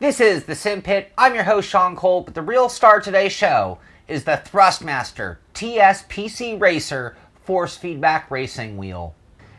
This is the Simpit. I'm your host, Sean Cole, but the real star of today's show is the Thrustmaster TS-PC Racer Force Feedback Racing Wheel.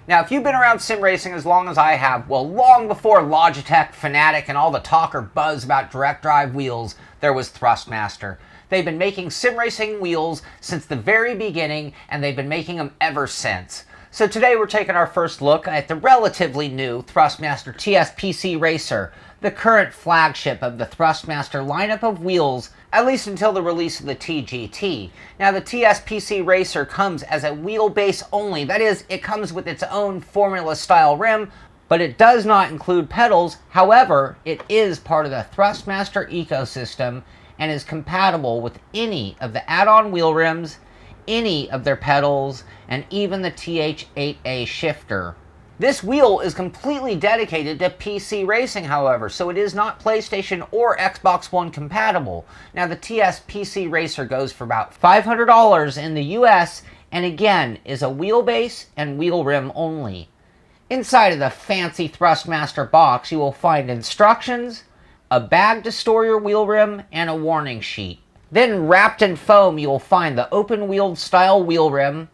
Now, if you've been around sim racing as long as I have, well, long before Logitech, Fanatec, and all the talk or buzz about direct drive wheels, there was Thrustmaster. They've been making sim racing wheels since the very beginning, and they've been making them ever since. So today we're taking our first look at the relatively new Thrustmaster TS-PC Racer, the current flagship of the Thrustmaster lineup of wheels, at least until the release of the TGT. Now, the TS-PC Racer comes as a wheelbase only. That is, it comes with its own formula-style rim, but it does not include pedals. However, it is part of the Thrustmaster ecosystem and is compatible with any of the add-on wheel rims, any of their pedals, and even the TH8A shifter. This wheel is completely dedicated to PC racing, however, so it is not PlayStation or Xbox One compatible. Now, the TS-PC Racer goes for about $500 in the US, and again, is a wheelbase and wheel rim only. Inside of the fancy Thrustmaster box, you will find instructions, a bag to store your wheel rim, and a warning sheet. Then, wrapped in foam, you will find the open-wheeled style wheel rim,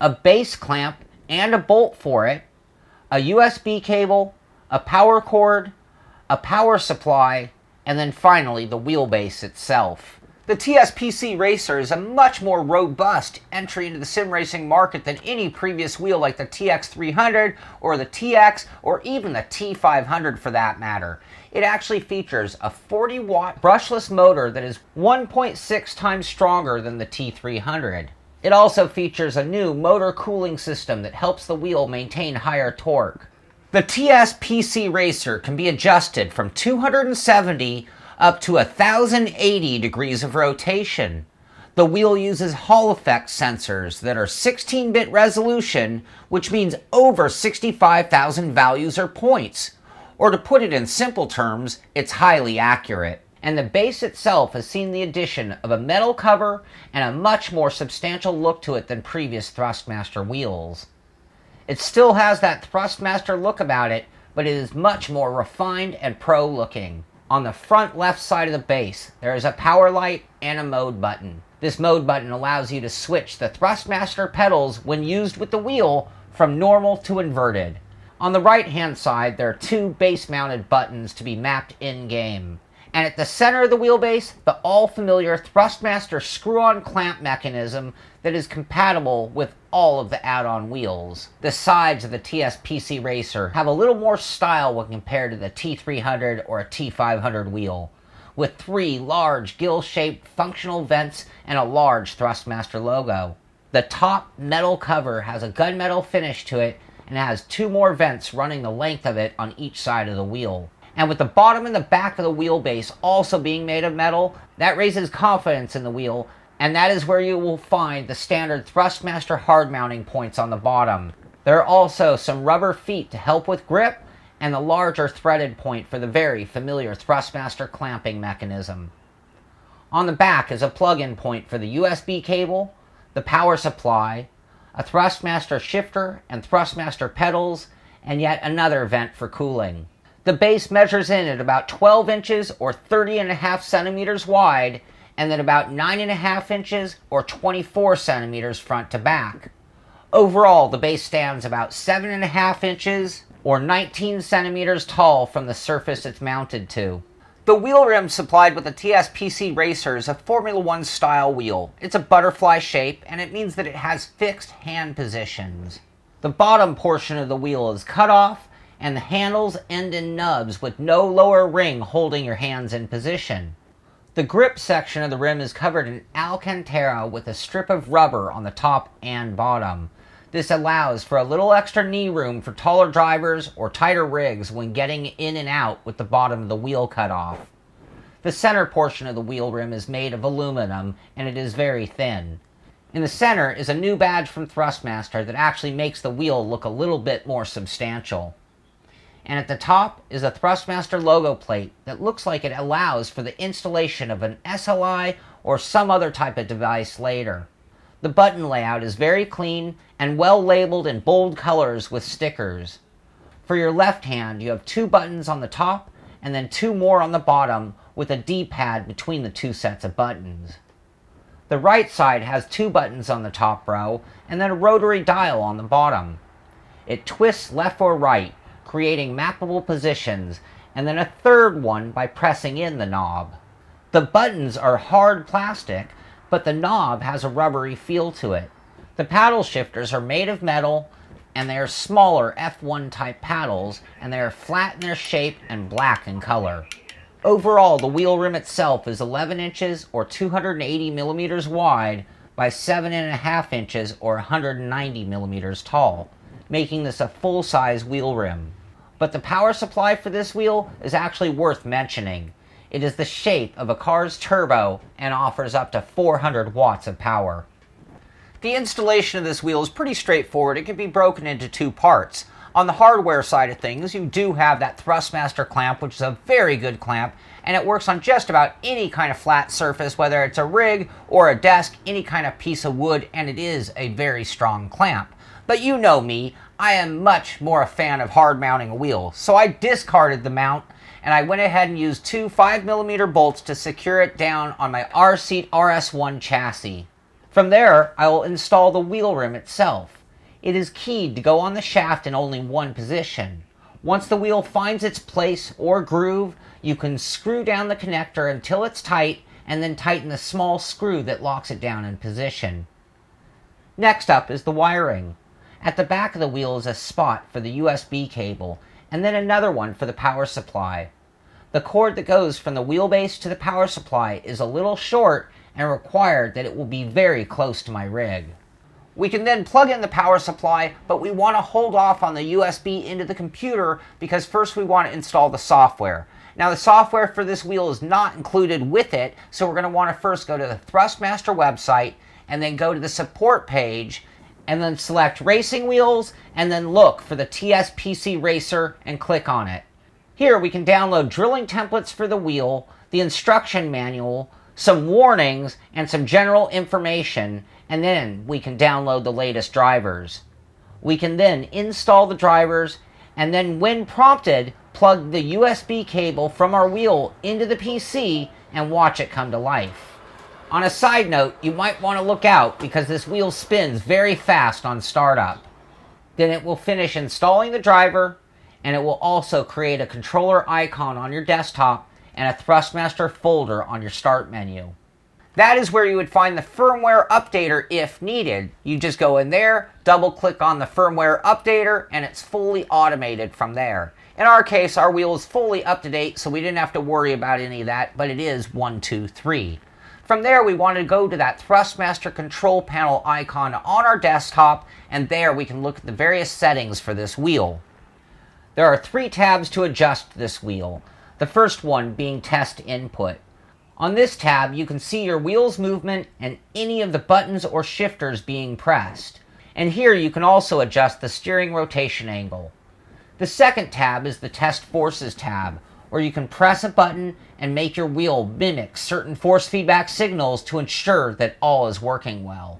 a base clamp and a bolt for it, a USB cable, a power cord, a power supply, and then finally the wheelbase itself. The TS-PC Racer is a much more robust entry into the sim racing market than any previous wheel like the TX300 or the TX or even the T500 for that matter. It actually features a 40-watt brushless motor that is 1.6 times stronger than the T300. It also features a new motor cooling system that helps the wheel maintain higher torque. The TS-PC Racer can be adjusted from 270 up to 1080 degrees of rotation. The wheel uses Hall effect sensors that are 16-bit resolution, which means over 65,000 values or points. Or to put it in simple terms, it's highly accurate. And the base itself has seen the addition of a metal cover and a much more substantial look to it than previous Thrustmaster wheels. It still has that Thrustmaster look about it, but it is much more refined and pro looking. On the front left side of the base, there is a power light and a mode button. This mode button allows you to switch the Thrustmaster pedals when used with the wheel from normal to inverted. On the right hand side, there are two base mounted buttons to be mapped in-game. And at the center of the wheelbase, the all-familiar Thrustmaster screw-on clamp mechanism that is compatible with all of the add-on wheels. The sides of the TS-PC Racer have a little more style when compared to the T300 or a T500 wheel, with three large gill-shaped functional vents and a large Thrustmaster logo. The top metal cover has a gunmetal finish to it and has two more vents running the length of it on each side of the wheel. And with the bottom and the back of the wheelbase also being made of metal, that raises confidence in the wheel, and that is where you will find the standard Thrustmaster hard mounting points on the bottom. There are also some rubber feet to help with grip, and the larger threaded point for the very familiar Thrustmaster clamping mechanism. On the back is a plug-in point for the USB cable, the power supply, a Thrustmaster shifter and Thrustmaster pedals, and yet another vent for cooling. The base measures in at about 12 inches or 30.5 centimeters wide, and then about 9.5 inches or 24 centimeters front to back. Overall, the base stands about 7.5 inches or 19 centimeters tall from the surface it's mounted to. The wheel rim supplied with the TS-PC Racer is a Formula 1 style wheel. It's a butterfly shape, and it means that it has fixed hand positions. The bottom portion of the wheel is cut off, and the handles end in nubs with no lower ring holding your hands in position. The grip section of the rim is covered in ALACANTARA with a strip of rubber on the top and bottom. This allows for a little extra knee room for taller drivers or tighter rigs when getting in and out with the bottom of the wheel cut off. The center portion of the wheel rim is made of aluminum, and it is very thin. In the center is a new badge from Thrustmaster that actually makes the wheel look a little bit more substantial. And at the top is a Thrustmaster logo plate that looks like it allows for the installation of an SLI or some other type of device later. The button layout is very clean and well labeled in bold colors with stickers. For your left hand, you have two buttons on the top and then 2 more on the bottom with a D-pad between the 2 sets of buttons. The right side has 2 buttons on the top row and then a rotary dial on the bottom. It twists left or right, creating mappable positions, and then a third one by pressing in the knob. The buttons are hard plastic, but the knob has a rubbery feel to it. The paddle shifters are made of metal, and they are smaller F1 type paddles, and they are flat in their shape and black in color. Overall, the wheel rim itself is 11 inches or 280 millimeters wide by 7.5 inches or 190 millimeters tall, making this a full-size wheel rim. But the power supply for this wheel is actually worth mentioning. It is the shape of a car's turbo and offers up to 400 watts of power. The installation of this wheel is pretty straightforward. It can be broken into 2 parts. On the hardware side of things, you do have that Thrustmaster clamp, which is a very good clamp, and it works on just about any kind of flat surface, whether it's a rig or a desk, any kind of piece of wood, and it is a very strong clamp. But you know me, I am much more a fan of hard mounting a wheel, so I discarded the mount and I went ahead and used 2 5mm bolts to secure it down on my R-Seat RS1 chassis. From there, I will install the wheel rim itself. It is keyed to go on the shaft in only one position. Once the wheel finds its place or groove, you can screw down the connector until it's tight and then tighten the small screw that locks it down in position. Next up is the wiring. At the back of the wheel is a spot for the USB cable, and then another one for the power supply. The cord that goes from the wheelbase to the power supply is a little short and required that it will be very close to my rig. We can then plug in the power supply, but we want to hold off on the USB into the computer because first we want to install the software. Now the software for this wheel is not included with it, so we're going to want to first go to the Thrustmaster website and then go to the support page and then select Racing Wheels and then look for the TSPC Racer and click on it. Here we can download drilling templates for the wheel, the instruction manual, some warnings, and some general information, and then we can download the latest drivers. We can then install the drivers, and then when prompted, plug the USB cable from our wheel into the PC and watch it come to life. On a side note, you might want to look out because this wheel spins very fast on startup. Then it will finish installing the driver, and it will also create a controller icon on your desktop and a Thrustmaster folder on your start menu. That is where you would find the firmware updater if needed. You just go in there, double click on the firmware updater, and it's fully automated from there. In our case, our wheel is fully up to date, so we didn't have to worry about any of that, but it is 1, 2, 3. From there, we want to go to that Thrustmaster control panel icon on our desktop, and there we can look at the various settings for this wheel. There are 3 tabs to adjust this wheel, the first one being test input. On this tab, you can see your wheel's movement and any of the buttons or shifters being pressed. And here you can also adjust the steering rotation angle. The second tab is the test forces tab, where you can press a button and make your wheel mimic certain force feedback signals to ensure that all is working well.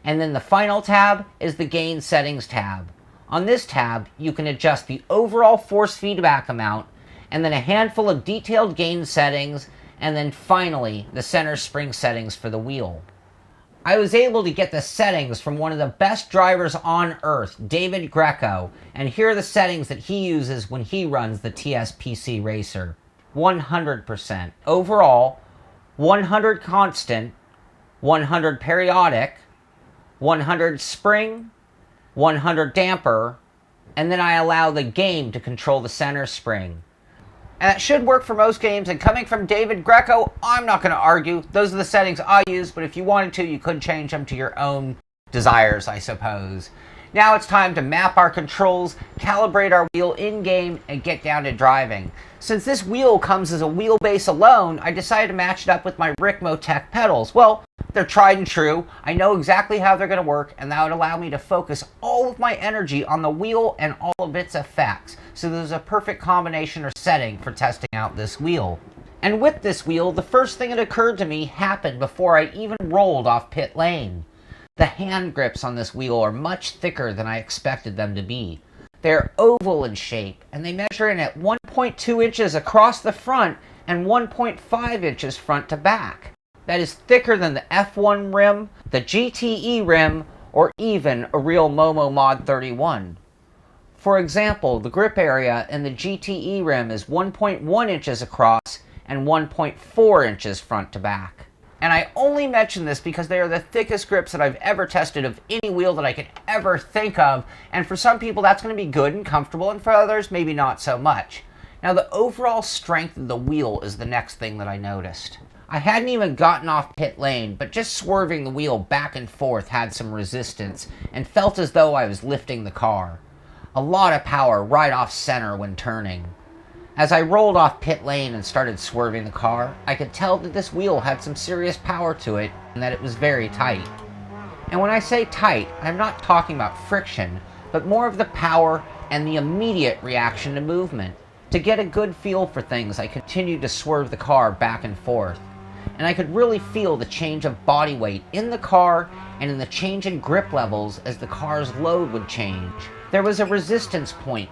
And then the final tab is the gain settings tab. On this tab, you can adjust the overall force feedback amount, and then a handful of detailed gain settings, and then finally the center spring settings for the wheel. I was able to get the settings from one of the best drivers on earth, David Greco, and here are the settings that he uses when he runs the TSPC Racer. 100% overall, 100 constant, 100 periodic, 100 spring, 100 damper, and then I allow the game to control the center spring. And that should work for most games, and coming from David Greco, I'm not going to argue. Those are the settings I use, but if you wanted to, you could change them to your own desires, I suppose. Now it's time to map our controls, calibrate our wheel in-game, and get down to driving. Since this wheel comes as a wheelbase alone, I decided to match it up with my Ricmotech pedals. Well, they're tried and true. I know exactly how they're going to work, and that would allow me to focus all of my energy on the wheel and all of its effects. So there's a perfect combination or setting for testing out this wheel. And with this wheel, the first thing that occurred to me happened before I even rolled off pit lane. The hand grips on this wheel are much thicker than I expected them to be. They're oval in shape, and they measure in at 1.2 inches across the front and 1.5 inches front to back. That is thicker than the F1 rim, the GTE rim, or even a real Momo Mod 31. For example, the grip area in the GTE rim is 1.1 inches across and 1.4 inches front to back. And I only mention this because they are the thickest grips that I've ever tested of any wheel that I could ever think of, and for some people that's going to be good and comfortable, and for others maybe not so much. Now the overall strength of the wheel is the next thing that I noticed. I hadn't even gotten off pit lane, but just swerving the wheel back and forth had some resistance and felt as though I was lifting the car. A lot of power right off center when turning. As I rolled off pit lane and started swerving the car, I could tell that this wheel had some serious power to it and that it was very tight. And when I say tight, I'm not talking about friction, but more of the power and the immediate reaction to movement. To get a good feel for things, I continued to swerve the car back and forth. And I could really feel the change of body weight in the car and in the change in grip levels as the car's load would change. There was a resistance point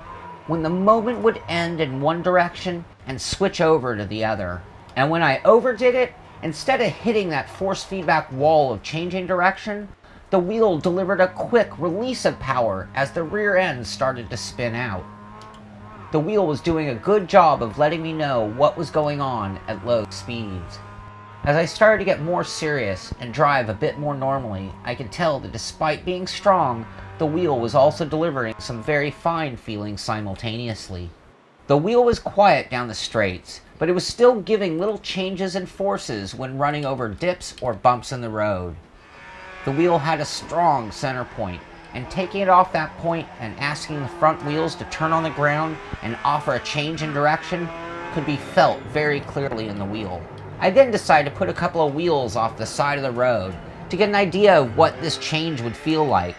when the moment would end in one direction and switch over to the other. And when I overdid it, instead of hitting that force feedback wall of changing direction, the wheel delivered a quick release of power as the rear end started to spin out. The wheel was doing a good job of letting me know what was going on at low speeds. As I started to get more serious and drive a bit more normally, I could tell that despite being strong, the wheel was also delivering some very fine feelings simultaneously. The wheel was quiet down the straights, but it was still giving little changes in forces when running over dips or bumps in the road. The wheel had a strong center point, and taking it off that point and asking the front wheels to turn on the ground and offer a change in direction could be felt very clearly in the wheel. I then decided to put a couple of wheels off the side of the road to get an idea of what this change would feel like.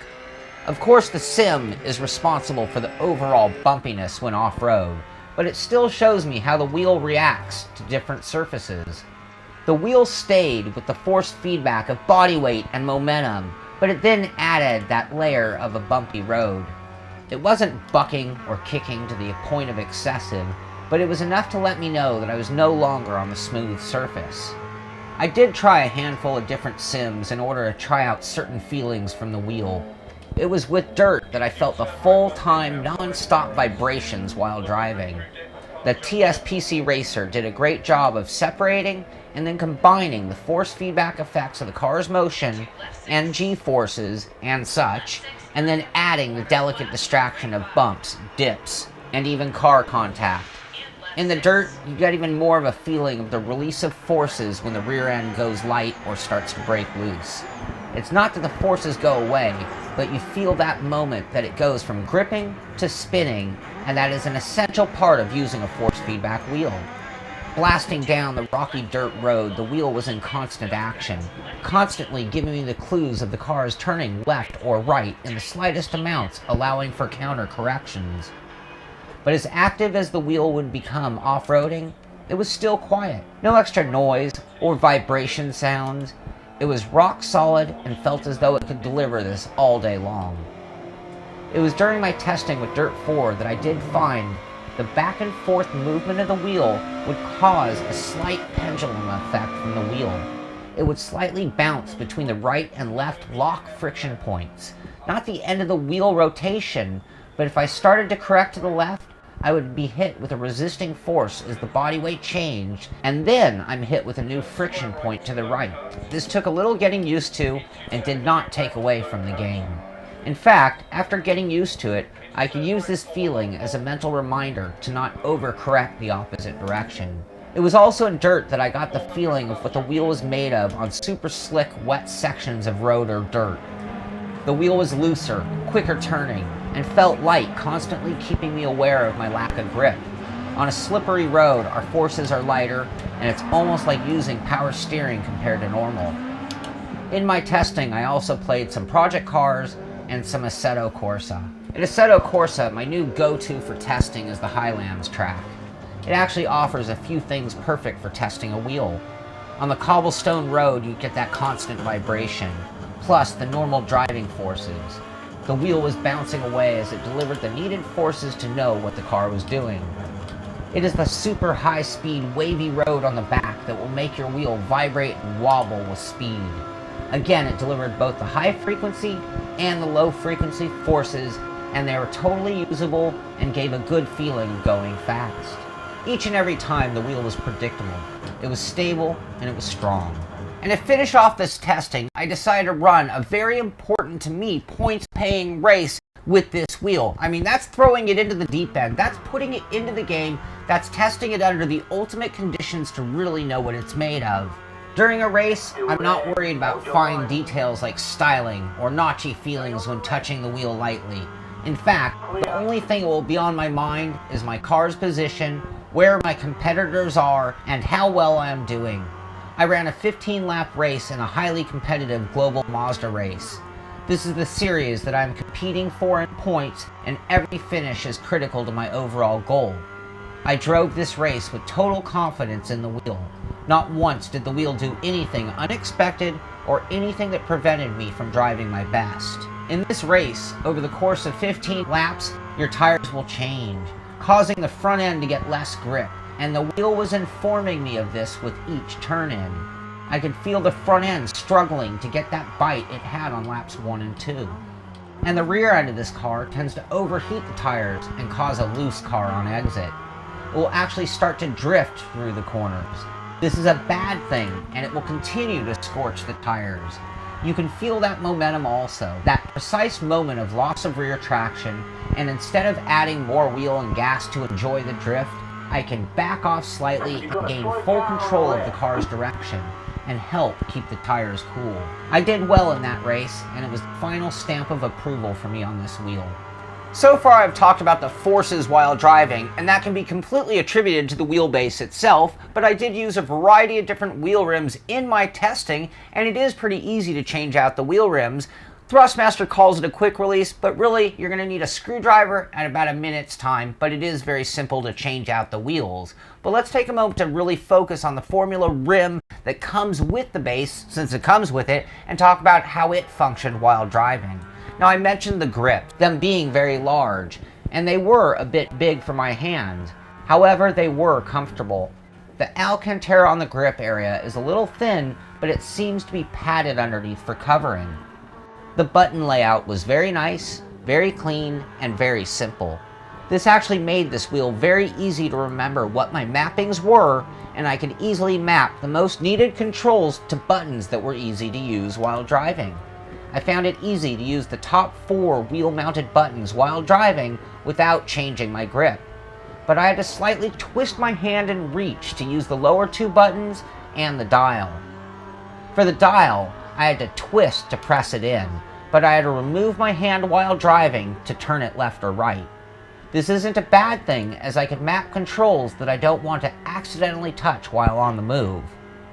Of course, the sim is responsible for the overall bumpiness when off-road, but it still shows me how the wheel reacts to different surfaces. The wheel stayed with the force feedback of body weight and momentum, but it then added that layer of a bumpy road. It wasn't bucking or kicking to the point of excessive, but it was enough to let me know that I was no longer on the smooth surface. I did try a handful of different sims in order to try out certain feelings from the wheel. It was with dirt that I felt the full-time, non-stop vibrations while driving. The TSPC Racer did a great job of separating and then combining the force feedback effects of the car's motion and G-forces and such, and then adding the delicate distraction of bumps, dips, and even car contact. In the dirt, you get even more of a feeling of the release of forces when the rear end goes light or starts to break loose. It's not that the forces go away, but you feel that moment that it goes from gripping to spinning, and that is an essential part of using a force feedback wheel. Blasting down the rocky dirt road, the wheel was in constant action, constantly giving me the clues of the cars turning left or right in the slightest amounts, allowing for counter corrections. But as active as the wheel would become off-roading, it was still quiet. No extra noise or vibration sounds. It was rock solid and felt as though it could deliver this all day long. It was during my testing with Dirt 4 that I did find the back and forth movement of the wheel would cause a slight pendulum effect from the wheel. It would slightly bounce between the right and left lock friction points. Not the end of the wheel rotation, but if I started to correct to the left, I would be hit with a resisting force as the body weight changed, and then I'm hit with a new friction point to the right. This took a little getting used to and did not take away from the game. In fact, after getting used to it, I could use this feeling as a mental reminder to not overcorrect the opposite direction. It was also in dirt that I got the feeling of what the wheel was made of on super slick, wet sections of road or dirt. The wheel was looser, quicker turning, and felt light, constantly keeping me aware of my lack of grip. On a slippery road, our forces are lighter, and it's almost like using power steering compared to normal. In my testing, I also played some project cars and some Assetto Corsa. In Assetto Corsa, my new go-to for testing is the Highlands track. It actually offers a few things perfect for testing a wheel. On the cobblestone road, you get that constant vibration, plus the normal driving forces. The wheel was bouncing away as it delivered the needed forces to know what the car was doing. It is the super high-speed wavy road on the back that will make your wheel vibrate and wobble with speed. Again, it delivered both the high frequency and the low frequency forces, and they were totally usable and gave a good feeling of going fast. Each and every time the wheel was predictable, it was stable, and it was strong. And to finish off this testing, I decided to run a very important to me points-paying race with this wheel. I mean, that's throwing it into the deep end. That's putting it into the game. That's testing it under the ultimate conditions to really know what it's made of. During a race, I'm not worried about fine details like styling or notchy feelings when touching the wheel lightly. In fact, the only thing that will be on my mind is my car's position, where my competitors are, and how well I am doing. I ran a 15-lap race in a highly competitive global Mazda race. This is the series that I'm competing for in points, and every finish is critical to my overall goal. I drove this race with total confidence in the wheel. Not once did the wheel do anything unexpected or anything that prevented me from driving my best. In this race, over the course of 15 laps, your tires will change, causing the front end to get less grip, and the wheel was informing me of this with each turn-in. I could feel the front end struggling to get that bite it had on laps 1 and 2. And the rear end of this car tends to overheat the tires and cause a loose car on exit. It will actually start to drift through the corners. This is a bad thing, and it will continue to scorch the tires. You can feel that momentum also, that precise moment of loss of rear traction, and instead of adding more wheel and gas to enjoy the drift, I can back off slightly and gain full control of the car's direction and help keep the tires cool. I did well in that race, and it was the final stamp of approval for me on this wheel. So far I've talked about the forces while driving, and that can be completely attributed to the wheelbase itself, but I did use a variety of different wheel rims in my testing, and it is pretty easy to change out the wheel rims. Thrustmaster calls it a quick release, but really you're going to need a screwdriver at about a minute's time, but it is very simple to change out the wheels. But let's take a moment to really focus on the formula rim that comes with the base, since it comes with it, and talk about how it functioned while driving. Now, I mentioned the grip, them being very large, and they were a bit big for my hand. However, they were comfortable. The ALACANTARA on the grip area is a little thin, but it seems to be padded underneath for covering. The button layout was very nice, very clean, and very simple. This actually made this wheel very easy to remember what my mappings were, and I could easily map the most needed controls to buttons that were easy to use while driving. I found it easy to use the top 4 wheel-mounted buttons while driving without changing my grip. But I had to slightly twist my hand and reach to use the lower 2 buttons and the dial. For the dial, I had to twist to press it in, but I had to remove my hand while driving to turn it left or right. This isn't a bad thing, as I could map controls that I don't want to accidentally touch while on the move.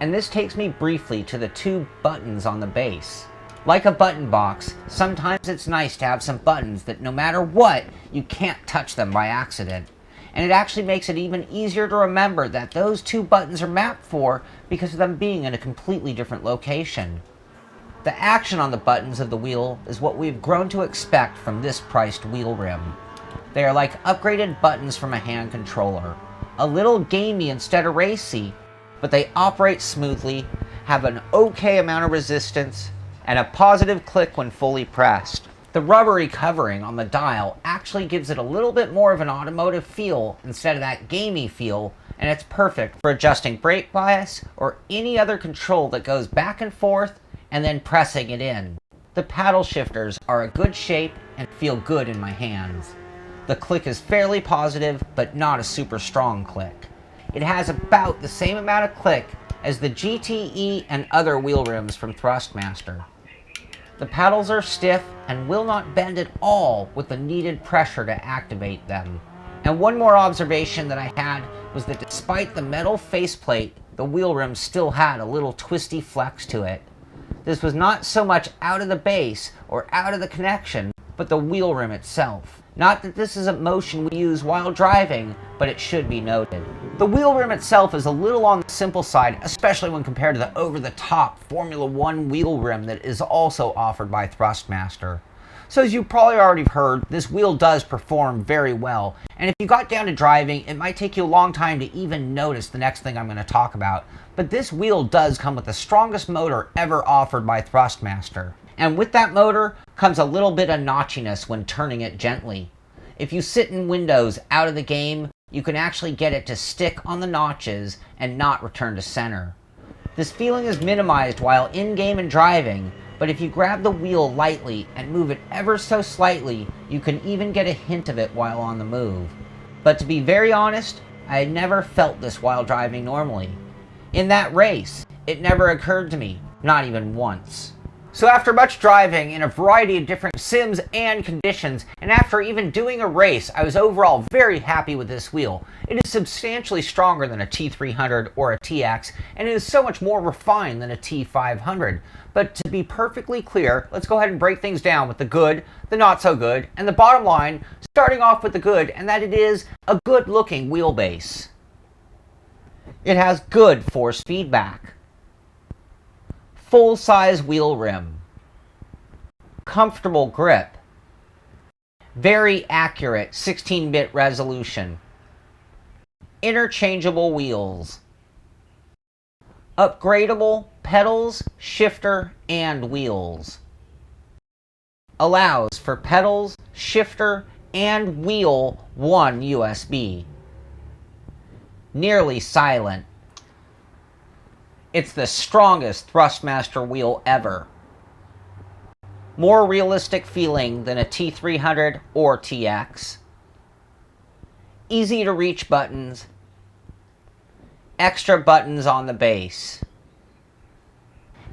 And this takes me briefly to the 2 buttons on the base. Like a button box, sometimes it's nice to have some buttons that no matter what, you can't touch them by accident. And it actually makes it even easier to remember that those 2 buttons are mapped for because of them being in a completely different location. The action on the buttons of the wheel is what we've grown to expect from this priced wheel rim. They are like upgraded buttons from a hand controller. A little gamey instead of racy, but they operate smoothly, have an okay amount of resistance, and a positive click when fully pressed. The rubbery covering on the dial actually gives it a little bit more of an automotive feel instead of that gamey feel, and it's perfect for adjusting brake bias or any other control that goes back and forth and then pressing it in. The paddle shifters are a good shape and feel good in my hands. The click is fairly positive, but not a super strong click. It has about the same amount of click as the GTE and other wheel rims from Thrustmaster. The paddles are stiff and will not bend at all with the needed pressure to activate them. And one more observation that I had was that despite the metal faceplate, the wheel rim still had a little twisty flex to it. This was not so much out of the base or out of the connection, but the wheel rim itself. Not that this is a motion we use while driving, but it should be noted. The wheel rim itself is a little on the simple side, especially when compared to the over-the-top Formula 1 wheel rim that is also offered by Thrustmaster. So as you probably already heard, this wheel does perform very well. And if you got down to driving, it might take you a long time to even notice the next thing I'm going to talk about. But this wheel does come with the strongest motor ever offered by Thrustmaster. And with that motor comes a little bit of notchiness when turning it gently. If you sit in windows out of the game, you can actually get it to stick on the notches and not return to center. This feeling is minimized while in-game and driving, but if you grab the wheel lightly and move it ever so slightly, you can even get a hint of it while on the move. But to be very honest, I had never felt this while driving normally. In that race, it never occurred to me, not even once. So after much driving in a variety of different sims and conditions, and after even doing a race, I was overall very happy with this wheel. It is substantially stronger than a T300 or a TX, and it is so much more refined than a T500. But to be perfectly clear, let's go ahead and break things down with the good, the not so good, and the bottom line, starting off with the good, and that it is a good looking wheelbase. It has good force feedback, full-size wheel rim, comfortable grip, very accurate 16-bit resolution, interchangeable wheels, upgradable pedals, shifter, and wheels, allows for pedals, shifter, and wheel 1 USB, nearly silent. It's the strongest Thrustmaster wheel ever. More realistic feeling than a T300 or TX. Easy to reach buttons. Extra buttons on the base.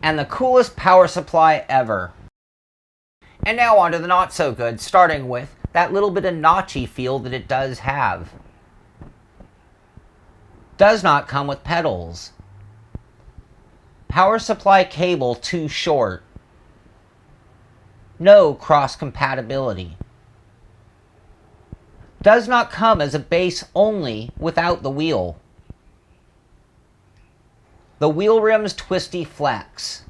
And the coolest power supply ever. And now on to the not so good, starting with that little bit of notchy feel that it does have. Does not come with pedals. Power supply cable too short. No cross compatibility. Does not come as a base only without the wheel. The wheel rim's twisty flex.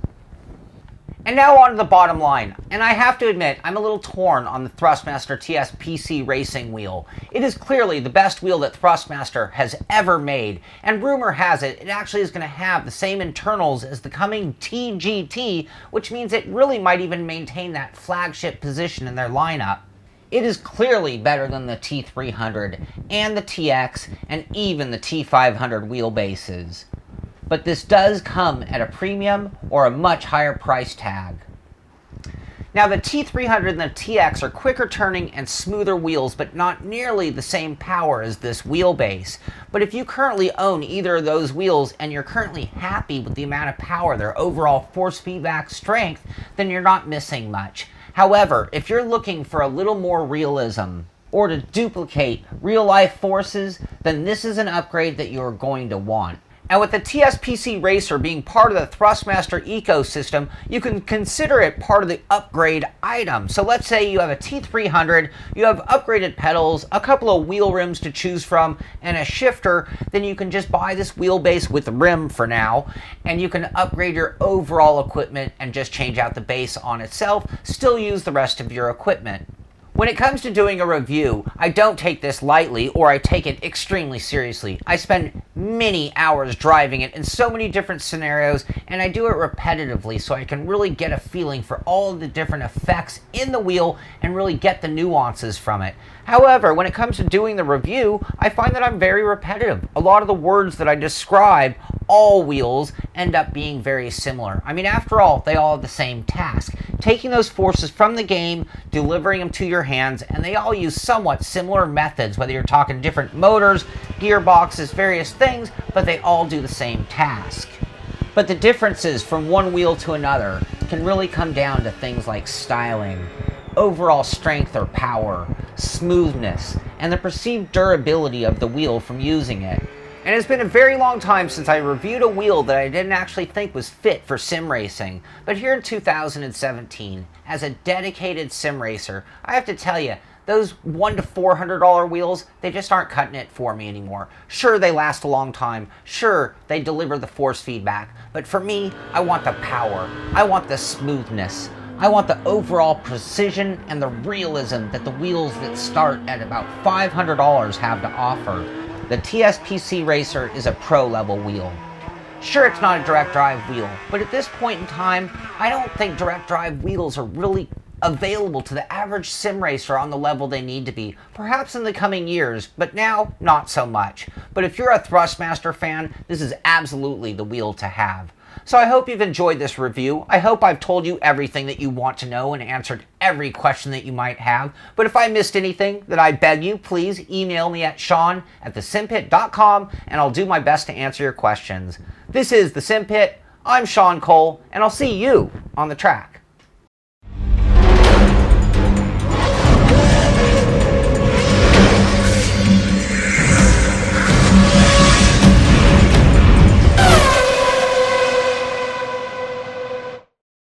And now on to the bottom line, and I have to admit, I'm a little torn on the Thrustmaster TS PC racing wheel. It is clearly the best wheel that Thrustmaster has ever made, and rumor has it, it actually is going to have the same internals as the coming TGT, which means it really might even maintain that flagship position in their lineup. It is clearly better than the T300, and the TX, and even the T500 wheelbases. But this does come at a premium or a much higher price tag. Now the T300 and the TX are quicker turning and smoother wheels, but not nearly the same power as this wheelbase. But if you currently own either of those wheels and you're currently happy with the amount of power, their overall force feedback strength, then you're not missing much. However, if you're looking for a little more realism, or to duplicate real life forces, then this is an upgrade that you're going to want. And with the TSPC Racer being part of the Thrustmaster ecosystem, you can consider it part of the upgrade item. So let's say you have a T300, you have upgraded pedals, a couple of wheel rims to choose from, and a shifter, then you can just buy this wheelbase with the rim for now, and you can upgrade your overall equipment and just change out the base on itself, still use the rest of your equipment. When it comes to doing a review, I don't take this lightly, or I take it extremely seriously. I spend many hours driving it in so many different scenarios, and I do it repetitively so I can really get a feeling for all of the different effects in the wheel and really get the nuances from it. However, when it comes to doing the review, I find that I'm very repetitive. A lot of the words that I describe all wheels end up being very similar. I mean, after all, they all have the same task. Taking those forces from the game, delivering them to your hands, and they all use somewhat similar methods, whether you're talking different motors, gearboxes, various things, but they all do the same task. But the differences from one wheel to another can really come down to things like styling, overall strength or power, smoothness, and the perceived durability of the wheel from using it. And it's been a very long time since I reviewed a wheel that I didn't actually think was fit for sim racing. But here in 2017, as a dedicated sim racer, I have to tell you, those $100 to $400 wheels, they just aren't cutting it for me anymore. Sure, they last a long time. Sure, they deliver the force feedback. But for me, I want the power. I want the smoothness. I want the overall precision and the realism that the wheels that start at about $500 have to offer. The TSPC Racer is a pro-level wheel. Sure, it's not a direct drive wheel, but at this point in time, I don't think direct drive wheels are really available to the average sim racer on the level they need to be. Perhaps in the coming years, but now, not so much. But if you're a Thrustmaster fan, this is absolutely the wheel to have. So I hope you've enjoyed this review. I hope I've told you everything that you want to know and answered every question that you might have. But if I missed anything, then I beg you, please email me at sean@thesimpit.com and I'll do my best to answer your questions. This is The Simpit. I'm Sean Cole, and I'll see you on the track.